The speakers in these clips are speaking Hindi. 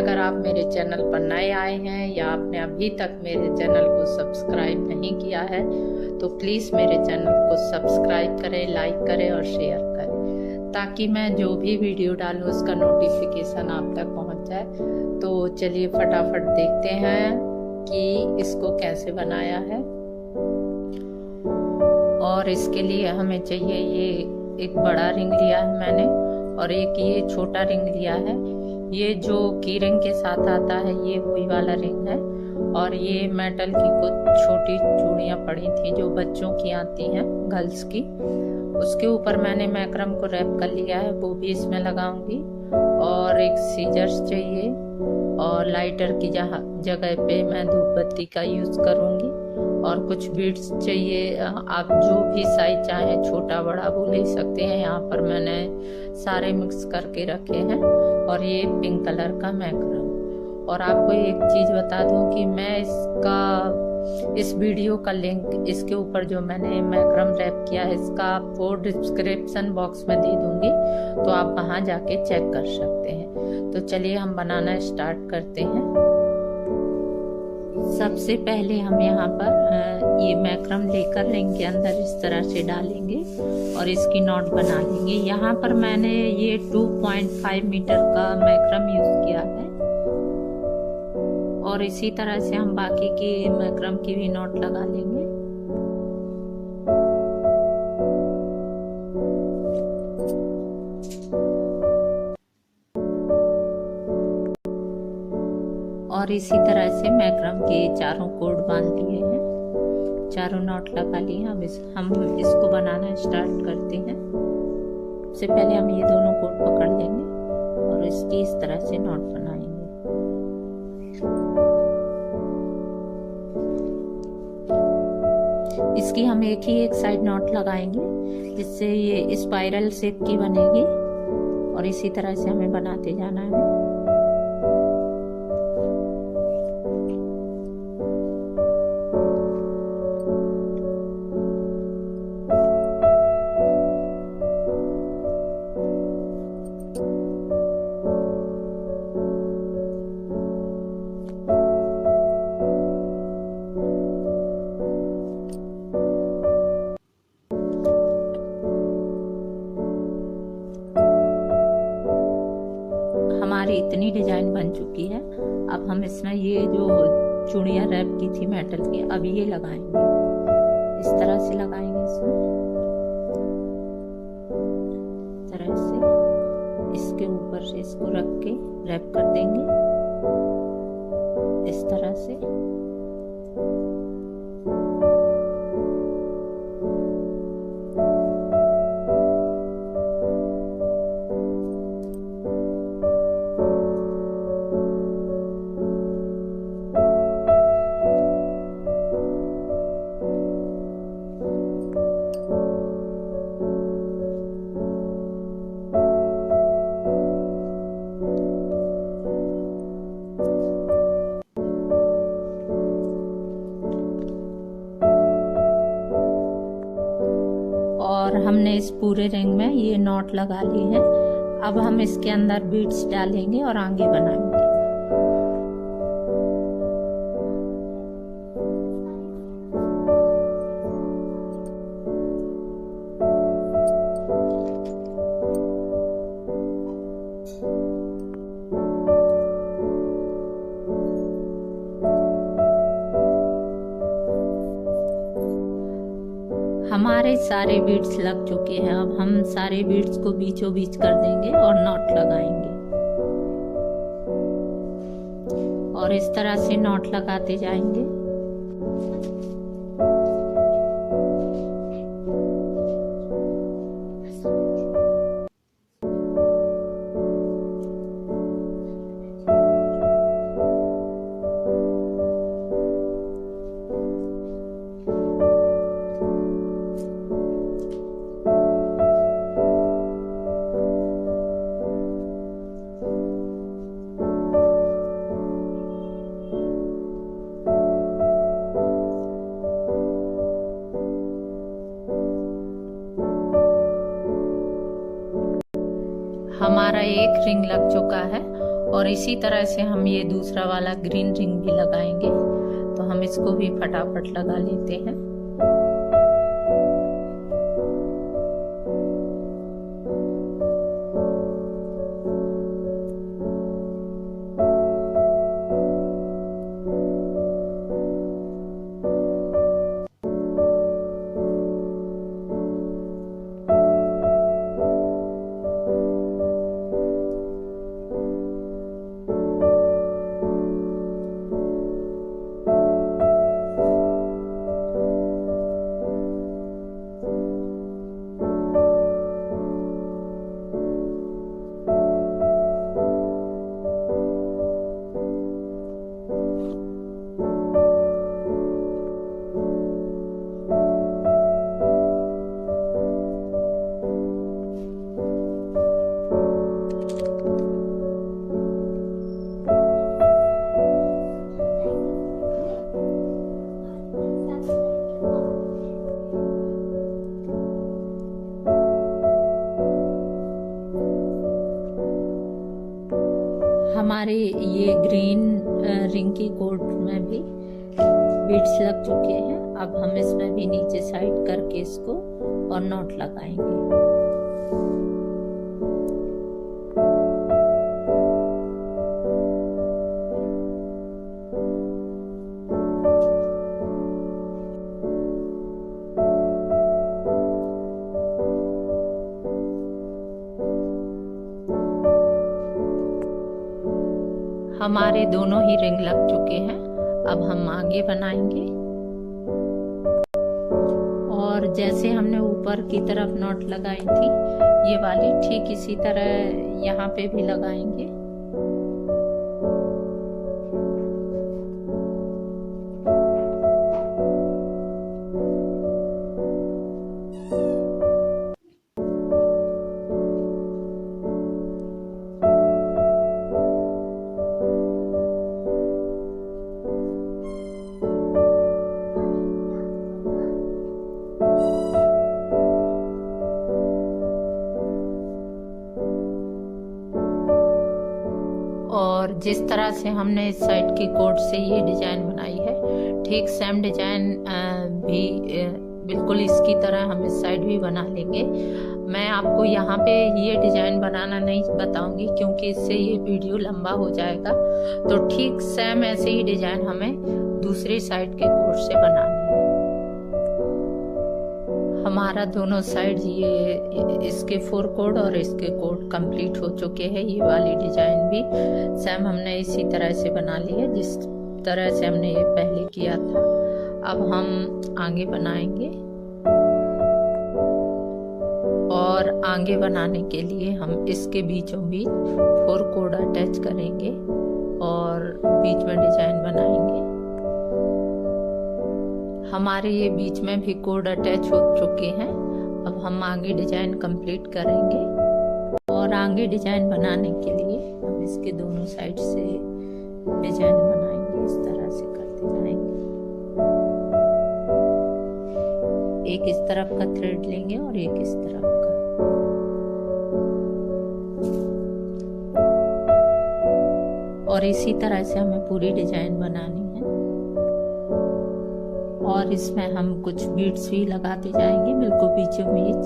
अगर आप मेरे चैनल पर नए आए हैं या आपने अभी तक मेरे चैनल को सब्सक्राइब नहीं किया है तो प्लीज़ मेरे चैनल को सब्सक्राइब करें, लाइक करें और शेयर करें ताकि मैं जो भी वीडियो डालूँ उसका नोटिफिकेशन आप तक पहुंच जाए। तो चलिए फटाफट देखते हैं कि इसको कैसे बनाया है। और इसके लिए हमें चाहिए, ये एक बड़ा रिंग लिया है मैंने और एक ये छोटा रिंग लिया है। ये जो की रिंग के साथ आता है ये वही वाला रिंग है। और ये मेटल की कुछ छोटी चूड़ियाँ पड़ी थी जो बच्चों की आती हैं, गर्ल्स की। उसके ऊपर मैंने मैक्रम को रैप कर लिया है, वो भी इसमें लगाऊंगी। और एक सीजर्स चाहिए और लाइटर की जगह पे मैं धूप बत्ती का यूज़ करूँगी। और कुछ बीड्स चाहिए, आप जो भी साइज चाहें, छोटा बड़ा वो ले सकते हैं। यहाँ पर मैंने सारे मिक्स करके रखे हैं। और ये पिंक कलर का मैक्रम। और आपको एक चीज़ बता दूं कि मैं इस वीडियो का लिंक इसके ऊपर जो मैंने मैक्रम रैप किया है इसका आपको डिस्क्रिप्शन बॉक्स में दे दूंगी, तो आप वहाँ जाके चेक कर सकते हैं। तो चलिए हम बनाना स्टार्ट करते हैं। सबसे पहले हम यहाँ पर ये मैक्रम लेकर रिंग के अंदर इस तरह से डालेंगे और इसकी नॉट बना लेंगे। यहाँ पर मैंने ये 2.5 मीटर का मैक्रम यूज़ किया है। और इसी तरह से हम बाकी की मैक्रम की भी नॉट लगा लेंगे। और इसी तरह से मैक्रम के चारों कोड बांध लिए हैं, चारों नॉट लगा लिए। हम इसको बनाना स्टार्ट करते हैं। सबसे पहले हम ये दोनों कोड पकड़ लेंगे और इसकी इस तरह से नॉट बनाएंगे। इसकी हम एक साइड नॉट लगाएंगे जिससे ये स्पाइरल शेप की बनेगी। और इसी तरह से हमें बनाते जाना है। हमारी इतनी डिजाइन बन चुकी है। अब हम इसमें ये जो चूड़ियाँ रैप की थी मेटल की, अब ये लगाएंगे। इस तरह से लगाएंगे इसमें, इस तरह से इसके ऊपर से इसको रख के रैप कर देंगे इस तरह से। और हमने इस पूरे रिंग में ये नॉट लगा ली है। अब हम इसके अंदर बीड्स डालेंगे और आगे बनाएंगे। हमारे सारे बीड्स लग चुके हैं। अब हम सारे बीड्स को बीचों बीच कर देंगे और नॉट लगाएंगे। और इस तरह से नॉट लगाते जाएंगे। हमारा एक रिंग लग चुका है और इसी तरह से हम ये दूसरा वाला ग्रीन रिंग भी लगाएंगे। तो हम इसको भी फटाफट लगा लेते हैं। हमारे ये ग्रीन रिंग की कोट में भी बीड्स लग चुके हैं। अब हम इसमें भी नीचे साइड करके इसको और नॉट लगाएंगे। हमारे दोनों ही रिंग लग चुके हैं। अब हम आगे बनाएंगे और जैसे हमने ऊपर की तरफ नॉट लगाई थी ये वाली, ठीक इसी तरह यहाँ पे भी लगाएंगे। और जिस तरह से हमने इस साइड की कोट से ये डिजाइन बनाई है, ठीक सेम डिजाइन भी बिल्कुल इसकी तरह हम इस साइड भी बना लेंगे। मैं आपको यहाँ पे ये डिजाइन बनाना नहीं बताऊंगी क्योंकि इससे ये वीडियो लंबा हो जाएगा। तो ठीक सेम ऐसे ही डिजाइन हमें दूसरी साइड के कोट से बनानी है। हमारा दोनों साइड ये इसके 4 कोड और इसके कोड कंप्लीट हो चुके हैं। ये वाली डिजाइन भी सेम हमने इसी तरह से बना ली है जिस तरह से हमने ये पहले किया था। अब हम आगे बनाएंगे और आगे बनाने के लिए हम इसके बीचों बीच 4 कोड अटैच करेंगे और बीच में डिजाइन बनाएंगे। हमारे ये बीच में भी कोड अटैच हो चुके हैं। अब हम आगे डिजाइन कंप्लीट करेंगे और आगे डिजाइन बनाने के लिए हम इसके दोनों साइड से डिजाइन बनाएंगे। इस तरह से करते जाएंगे। एक इस तरफ का थ्रेड लेंगे और एक इस तरफ का। और इसी तरह से हमें पूरी डिजाइन बनानी है। और इसमें हम कुछ बीड्स भी लगाते जाएंगे बिल्कुल बीचों बीच।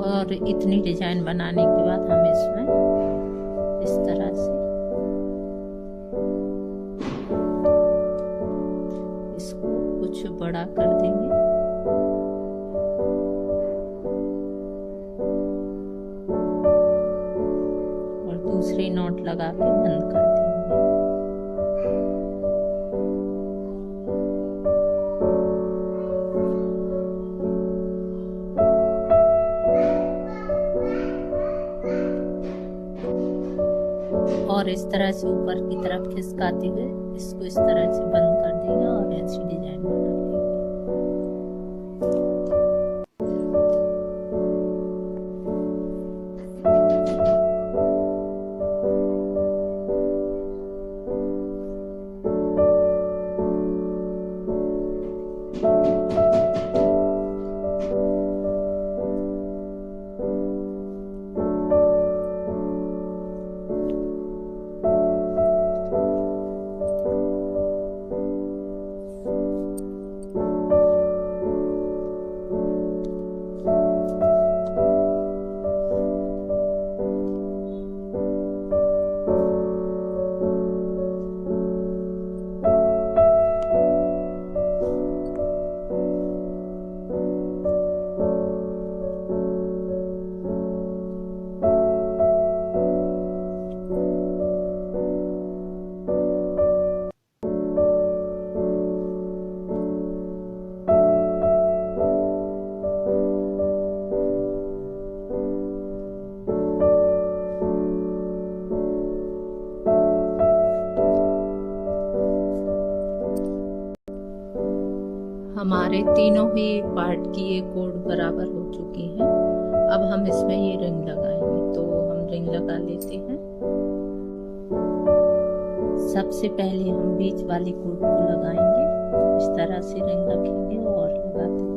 और इतनी डिजाइन बनाने के बाद हम इसमें इस तरह से इसको कुछ बड़ा कर देंगे। और दूसरी नॉट लगा के बंद कर देंगे। और इस तरह से ऊपर की तरफ खिसकाते हुए इसको इस तरह से बंद कर देंगे और ऐसी डिजाइन बना लेंगे। हमारे तीनों ही पार्ट की ये कोड बराबर हो चुकी है। अब हम इसमें ये रिंग लगाएंगे, तो हम रिंग लगा लेते हैं। सबसे पहले हम बीच वाली कोड को लगाएंगे, इस तरह से रिंग रखेंगे और लगाते जाएंगे।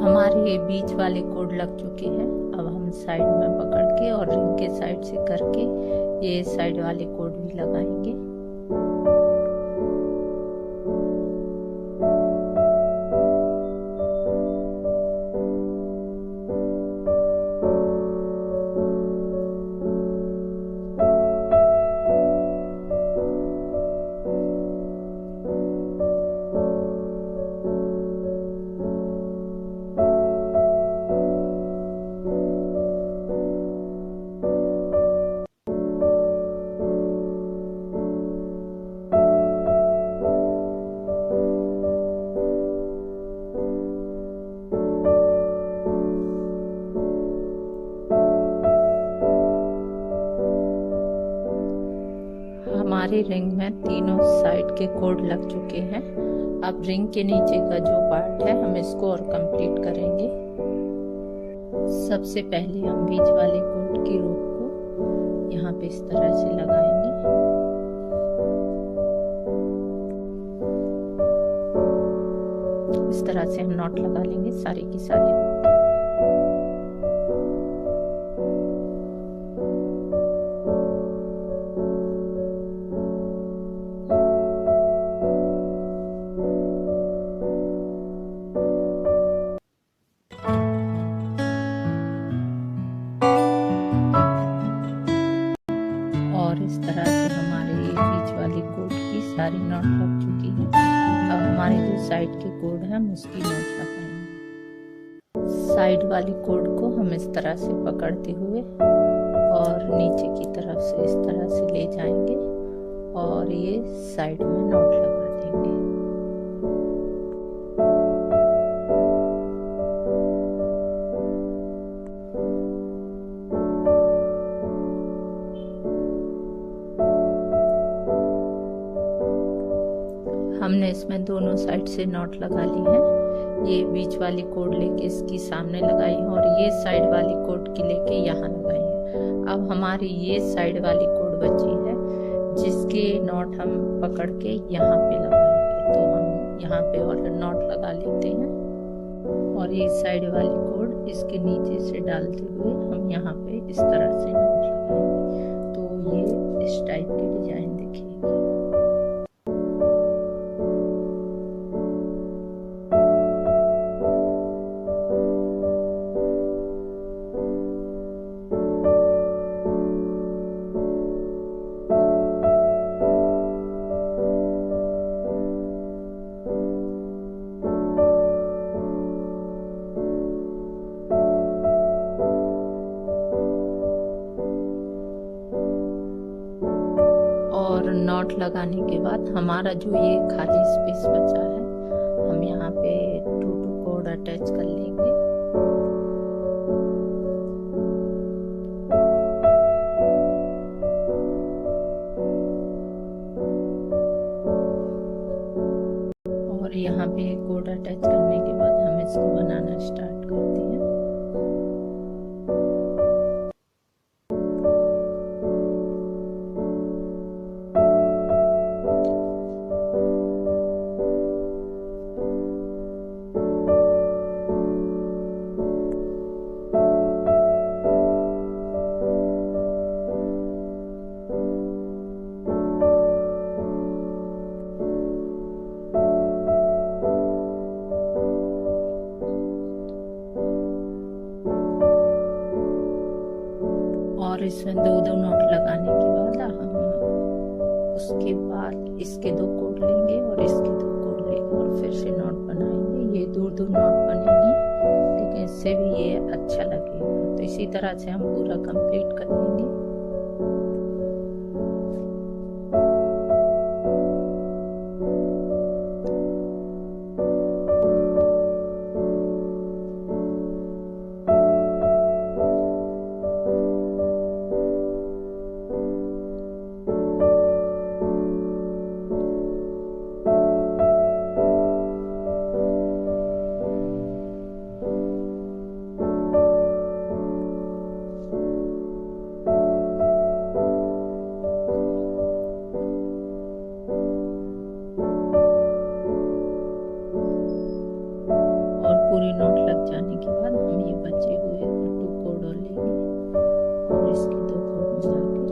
हमारे बीच वाले कोड लग चुके हैं। अब हम साइड में पकड़ के और रिंग के साइड से करके ये साइड वाले कोड भी लगाएंगे। हमारी रिंग में तीनों साइड के कोड लग चुके हैं। अब रिंग के नीचे का जो पार्ट है हम इसको और कंप्लीट करेंगे। सबसे पहले हम बीच वाले कोड की रोप को यहाँ पे इस तरह से लगाएंगे। इस तरह से हम नॉट लगा लेंगे सारी की सारी रोप। और इस तरह से हमारे बीच वाली कोड की सारी नॉट लग चुकी है। अब हमारे जो साइड के कोड है हम उसकी नॉट लगाएंगे। साइड वाली कोड को हम इस तरह से पकड़ते हुए और नीचे की तरफ से इस तरह से ले जाएंगे और ये साइड में नॉट लगा देंगे। हमने इसमें दोनों साइड से नॉट लगा ली है। ये बीच वाली कोड लेके इसकी सामने लगाई है और ये साइड वाली कोड की लेके यहाँ लगाई है। अब हमारी ये साइड वाली कोड बची है जिसके नॉट हम पकड़ के यहाँ पे लगाएंगे। तो हम यहाँ पे और नॉट लगा लेते हैं और ये साइड वाली कोड इसके नीचे से डालते हुए हम यहाँ पे इस तरह से नॉट लगाएंगे। तो ये इस टाइप की डिजाइन दिखेगी। और नॉट लगाने के बाद हमारा जो ये खाली स्पेस बचा है हम यहाँ पे 2 कोड अटैच कर लेंगे। और यहाँ पे कोड अटैच करने के बाद हम इसको बनाना स्टार्ट करते हैं। और इसमें 2 नॉट लगाने उसके बाद इसके 2 कोड लेंगे और इसके 2 कोड लेंगे और फिर से नॉट बनाएंगे। ये दूर दूर नॉट बनेंगे, लेकिन इससे भी ये अच्छा लगेगा। तो इसी तरह से हम पूरा कंप्लीट कर लेंगे। पूरी नॉट लग जाने के बाद हम ये बचे हुए 2 कोड और लेंगे और इसके 2 कोड मिला के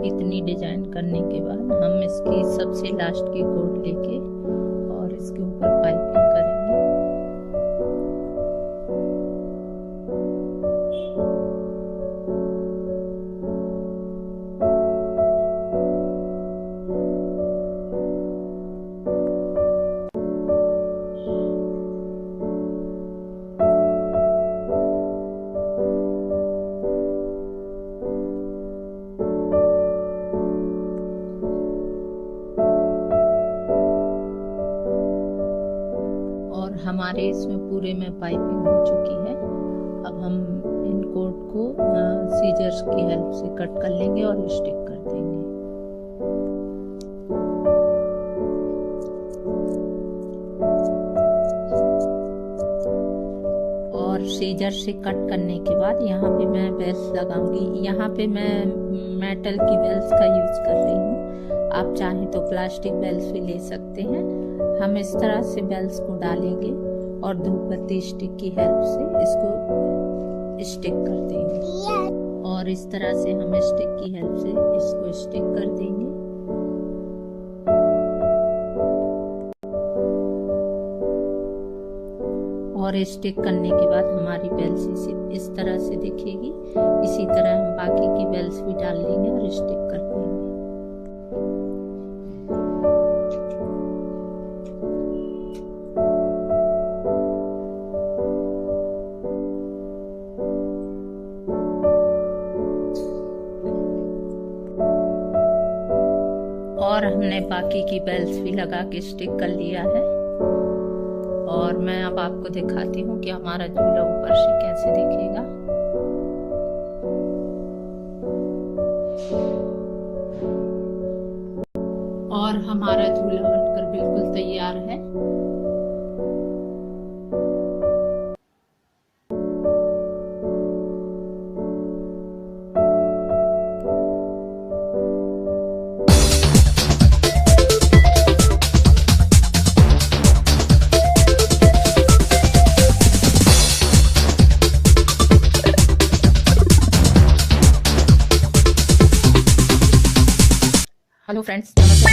इतनी डिजाइन करने के बाद हम इसकी सबसे लास्ट की कोड लेके और इसके ऊपर पाइपिंग करेंगे। हमारे इसमें पूरे में पाइपिंग हो चुकी है। अब हम इन कोड को सीजर्स की हेल्प से कट कर लेंगे और स्टिक कर देंगे। और सीजर से कट करने के बाद यहाँ पे मैं बेल्स लगाऊंगी। यहाँ पे मैं मेटल की बेल्स का यूज कर रही हूँ। आप चाहें तो प्लास्टिक बेल्स भी ले सकते हैं। हम इस तरह से बेल्स को डालेंगे और धूपबत्ती स्टिक की हेल्प से इसको स्टिक कर देंगे। और इस तरह से हम स्टिक की हेल्प से इसको स्टिक कर देंगे। और स्टिक करने के बाद हमारी बेल्स इस तरह से दिखेगी। इसी तरह हम बाकी की बेल्स भी डाल लेंगे और स्टिक कर देंगे। और हमने बाकी की बेल्स भी लगा के स्टिक कर लिया है। और मैं अब आपको दिखाती हूँ कि हमारा झूला ऊपर से कैसे दिखेगा। और हमारा झूला बनकर बिल्कुल तैयार है। हेलो फ्रेंड्स, नमस्ते।